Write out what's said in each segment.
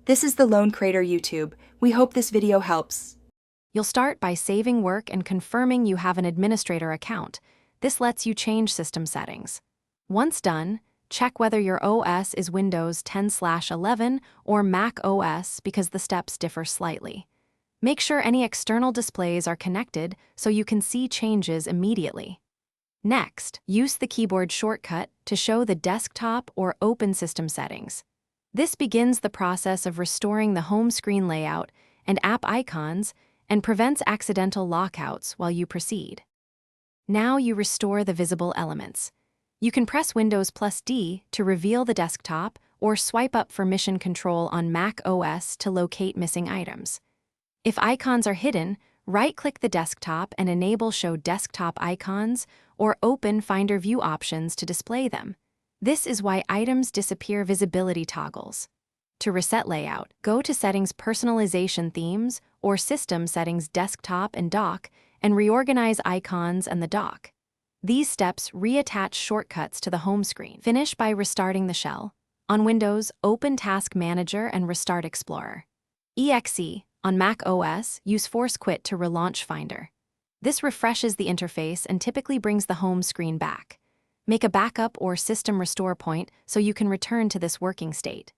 This is the Lone Crater YouTube. We hope this video helps. You'll start by saving work and confirming you have an administrator account. This lets you change system settings. Once done, check whether your OS is Windows 10/11 or Mac OS because the steps differ slightly. Make sure any external displays are connected so you can see changes immediately. Next, use the keyboard shortcut to show the desktop or open system settings. This begins the process of restoring the home screen layout and app icons and prevents accidental lockouts while you proceed. Now you restore the visible elements. You can press Windows+D to reveal the desktop or swipe up for mission control on Mac OS to locate missing items. If icons are hidden, right-click the desktop and enable Show Desktop Icons or open Finder View options to display them. This is why items disappear visibility toggles. To reset layout, go to Settings Personalization Themes or System Settings Desktop and Dock and reorganize icons and the dock. These steps reattach shortcuts to the home screen. Finish by restarting the shell. On Windows, open Task Manager and restart Explorer. EXE. On Mac OS, use Force Quit to relaunch Finder. This refreshes the interface and typically brings the home screen back. Make a backup or system restore point so you can return to this working state.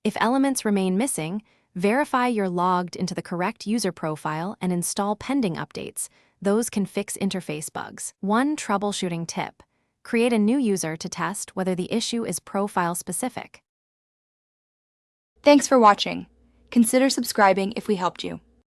If elements remain missing, verify you're logged into the correct user profile and install pending updates. Those can fix interface bugs. One troubleshooting tip: create a new user to test whether the issue is profile specific. Thanks for watching. Consider subscribing if we helped you.